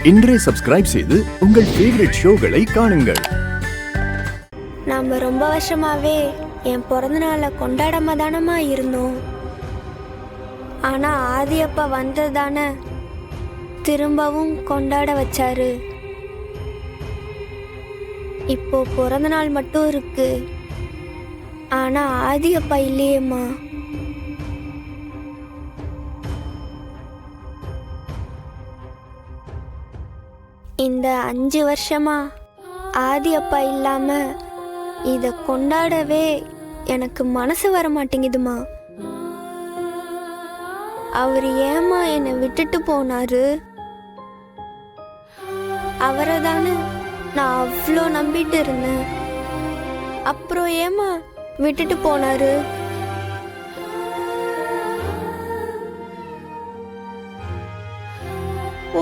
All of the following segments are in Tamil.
இன்றே சப்ஸ்கிரைப் செய்து உங்கள் ஃபேவரட் ஷோகளை காணுங்கள். நாம ரொம்ப வருஷமாவே என் பிறந்த நாளை கொண்டாடாம தானமா இருந்தோம். ஆனா ஆதி அப்பா வந்ததானே திரும்பவும் கொண்டாட வச்சாரு. இப்போ பிறந்த நாள் மட்டும் இருக்கு, ஆனா ஆதி அப்பா இல்லையேம்மா. இந்த 5 வருஷமா ஆதி அப்பா இல்லாம இத கொண்டாடவே எனக்கு மனசு வர மாட்டேங்குதுமா. அவர் ஏமா என்னை விட்டுட்டு போனாரு? அவரை தானே நான் அவ்வளோ நம்பிட்டு இருந்தேன். அப்புறம் ஏமா விட்டுட்டு போனாரு?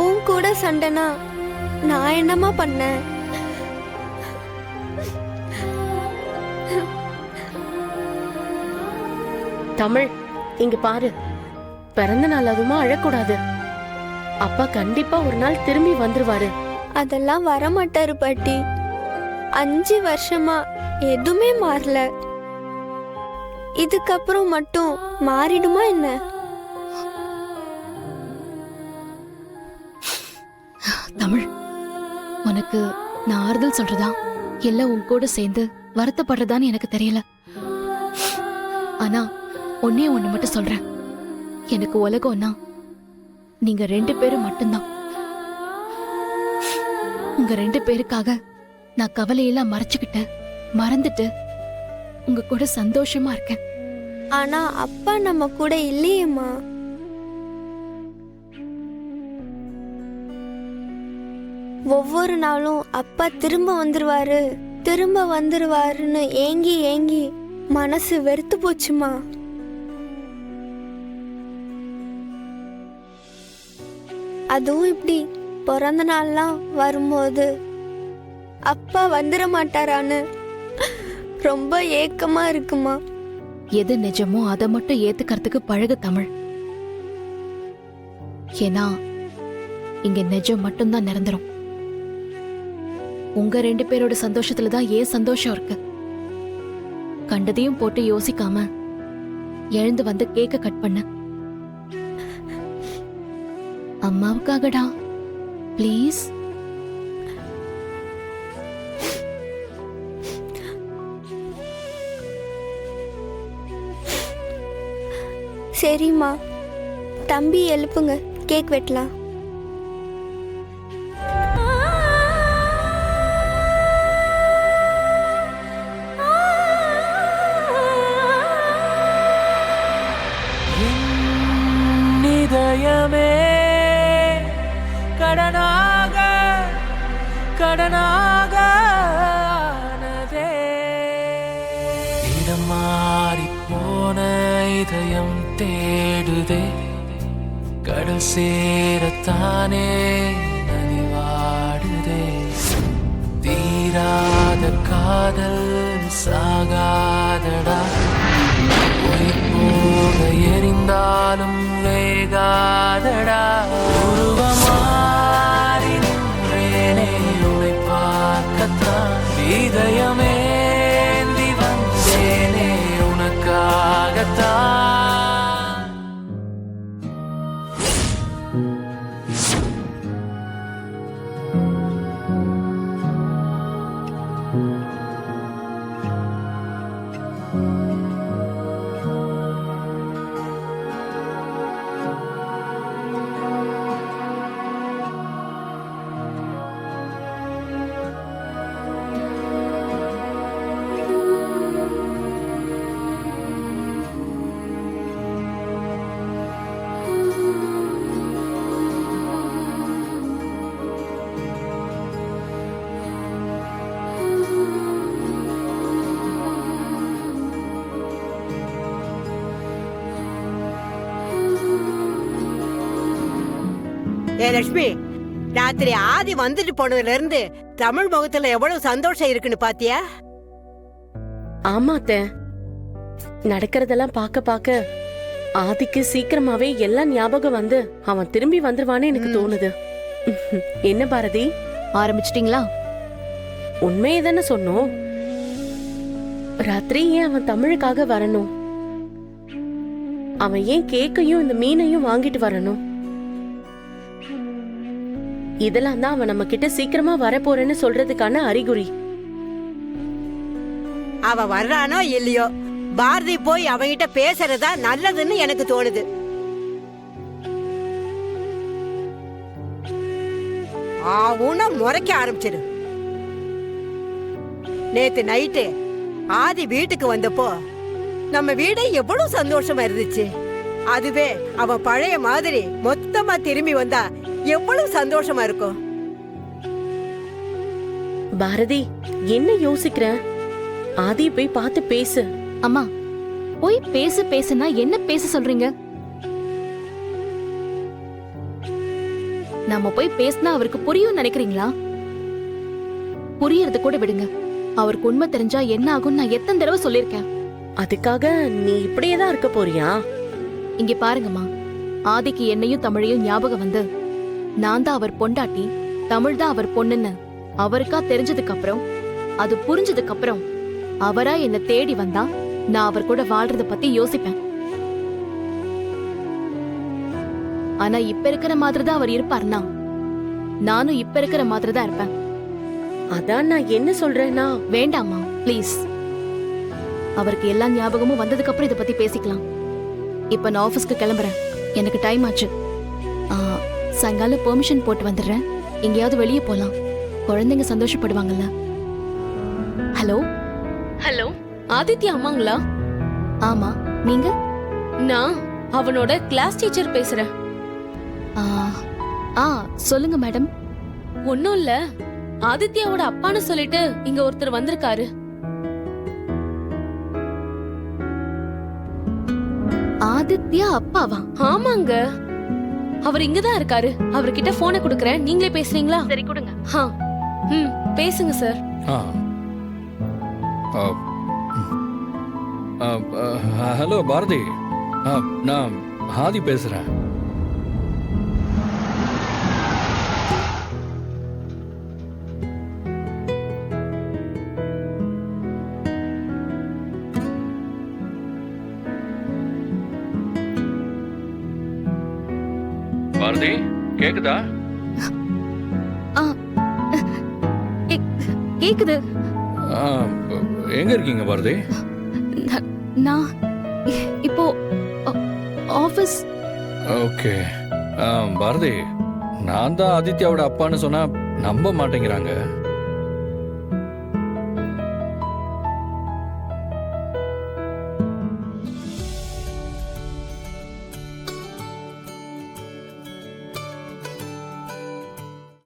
உன் கூட சண்டைனா நான் என்னமா பண்ணேன்? தமிழ், இங்க பாரு, பிறந்த நாள் அதுமா அழக்கூடாது. அப்பா கண்டிப்பா ஒரு நாள் திரும்பி வந்துருவாரு. அதெல்லாம் வரமாட்டாரு பாட்டி. 5 வருஷமா எதுவுமே மாறல. இதுக்கப்புறம் மட்டும் மாறிடுமா என்ன? தமிழ், உனக்கு நான் ஆறுதல் சொல்றதா இல்ல உன் கூட சேர்ந்து வருத்தப்படுறதான்னு எனக்கு தெரியல. ஆனா ஒன்னே ஒண்ணு மட்டும் சொல்றேன், எனக்கு உலகம்னா நீங்க 2 பேரும் மட்டும்தான். உங்க 2 பேருக்காக நான் கவலையெல்லாம் மறைச்சுக்கிட்டேன், மறந்துட்டு உங்க கூட சந்தோஷமா இருக்கேன். ஆனா அப்பா நம்ம கூட இல்லையேம்மா. ஒவ்வொரு நாளும் அப்பா திரும்ப வந்துருவாருன்னு ஏங்கி ஏங்கி மனசு வெறுத்து போச்சுமா. அதுவும் இப்படி பிறந்த நாள்லாம் வரும்போது அப்பா வந்துட மாட்டாரான்னு ரொம்ப ஏக்கமா இருக்குமா. எது நிஜமோ அதை மட்டும் ஏத்துக்கிறதுக்கு பழகு தமிழ். ஏன்னா இங்க நிஜம் மட்டும்தான் நிரந்தரம். உங்க 2 பேரோட சந்தோஷத்துலதான் ஏன் சந்தோஷம் இருக்கு. கண்டதையும் போட்டு யோசிக்காம எழுந்து வந்து கேக்க கட் பண்ண. அம்மாவுக்காகடா, ப்ளீஸ். சரிம்மா, தம்பி எழுப்புங்க, கேக் வெட்டலாம். இதயமே கடனாக ஆனதே. இடம் மாறி போன இதயம் தேடுதே, கடல் சேரத்தானே நதிவாடுதே. தீராத காதல் சாகாதடா, உயிர் போக எரிந்தாலும் வேகாதடா. உருவமாறி நின்றேனே உன்னை பார்க்கத்தான், இதயமேந்தி வந்தேனே உனக்காகத்தான். ஏ லட்சுமி, ராத்திரி ஆதி வந்துட்டு போனதுல இருந்து தமிழ் முகத்துல எவ்வளவு சந்தோஷம் இருக்குன்னு பாத்தியா? ஆமா அத்தை, நடக்கிறதெல்லாம் பார்க்க பார்க்க ஆதிக்கு சீக்கிரமாவே எல்லாம் ஞாபகம் வந்து அவன் திரும்பி வந்துருவான்னு எனக்கு தோணுது. என்ன பாரதி, ஆரம்பிச்சிட்டீங்களா? உண்மையை தானே சொன்னோம். ராத்திரி ஏன் அவன் தமிழுக்காக வரணும்? அவன் ஏன் கேக்கையும் இந்த மீனையும் வாங்கிட்டு வரணும்? இதெல்லாம் தான் அவன் நம்ம கிட்ட சீக்கிரமா வரப்போறேன்னு சொல்றதுக்கான அறிகுறி. அவ வர்றானோ இல்லையோ, பாரதி போய் அவங்கிட்ட பேசுறதா நல்லதுன்னு எனக்கு தோணுது. ஆவுன்னா முறைக்க ஆரம்பிச்சிடு. நேத்து நைட்டு ஆதி வீட்டுக்கு வந்தப்போ நம்ம வீடே எவ்வளவு சந்தோஷமா இருந்துச்சு. அதுவே அவன் பழைய மாதிரி மொத்தமா திரும்பி வந்தா எவ்வளவு சந்தோஷமா இருக்கும். பாரதி, என்ன யோசிக்கிற? ஆதி போய் பார்த்து பேசு. அம்மா, போய் பேசுனா என்ன பேச சொல்றீங்க? நாம போய் பேசினா அவருக்கு புரியும் நினைக்கிறீங்களா? புரியறது கூட விடுங்க. அவருக்கு உண்மை தெரிஞ்சா என்ன ஆகும் நான் எத்தனை தடவை சொல்லிருக்கேன். அதுக்காக நீ இப்படியேதான் இருக்க போறியா? இங்க பாருங்கம்மா, ஆதிக்கு என்னையும் தமிழையும் ஞாபகம் வந்து நான் தான் அவர் பொண்டாட்டி, தமிழ் தான் அவர் பொண்ணுன்னு அவருக்கா தெரிஞ்சதுக்கு அப்புறம், அது புரிஞ்சதுக்கு அப்புறம் அவரா என்ன தேடி வந்தா நான் அவர் கூட வாழ்றத பத்தி யோசிப்பேன். ஆனா இப்ப இருக்கிற மாதிரி தான் அவர் இருப்பார்னா நானும் இப்ப இருக்கிற மாதிரி தான் இருப்பேன். அதான் நான் என்ன சொல்றேன்னா, வேண்டாம்மா ப்ளீஸ். அவருக்கு எல்லா ஞாபகமும் வந்ததுக்கு அப்புறம் இத பத்தி பேசிக்கலாம். இப்ப நான் ஆபீஸ்க்கு கிளம்புறேன், எனக்கு டைம் ஆச்சு. சாயங்காலம் பெர்மிஷன் போட்டு வந்துடுறேன். எங்கேயாவது வெளியே போலாம், குழந்தைங்க சந்தோஷப்படுவாங்கல்ல. ஹலோ ஹலோ, ஆதித்யா அம்மாங்களா? ஆமா, நீங்க? நான் அவனோட கிளாஸ் டீச்சர் பேசுறேன். சொல்லுங்க மேடம். ஒன்னும் இல்ல, ஆதித்யாவோட அப்பான்னு சொல்லிட்டு இங்க ஒருத்தர் வந்திருக்காரு. ஆதித்யா அப்பாவா? ஆமாங்க, அவர் இங்கதான் இருக்காரு. அவர்கிட்ட போனை கொடுக்கறேன், நீங்களே பேசுறீங்களா? சரி கொடுங்க. பேசுங்க சார். ஹலோ பாரதி, நான் ஆதி பேசுறேன். பாரதி, கேக்குதா? கேக்குது. எங்க இருக்கீங்க பாரதி? நான் இப்போ ஆபீஸ். ஓகே பாரதி, நான் தான் ஆதித்யாவோட அப்பான்னு சொன்னா நம்ப மாட்டேங்கிறாங்க.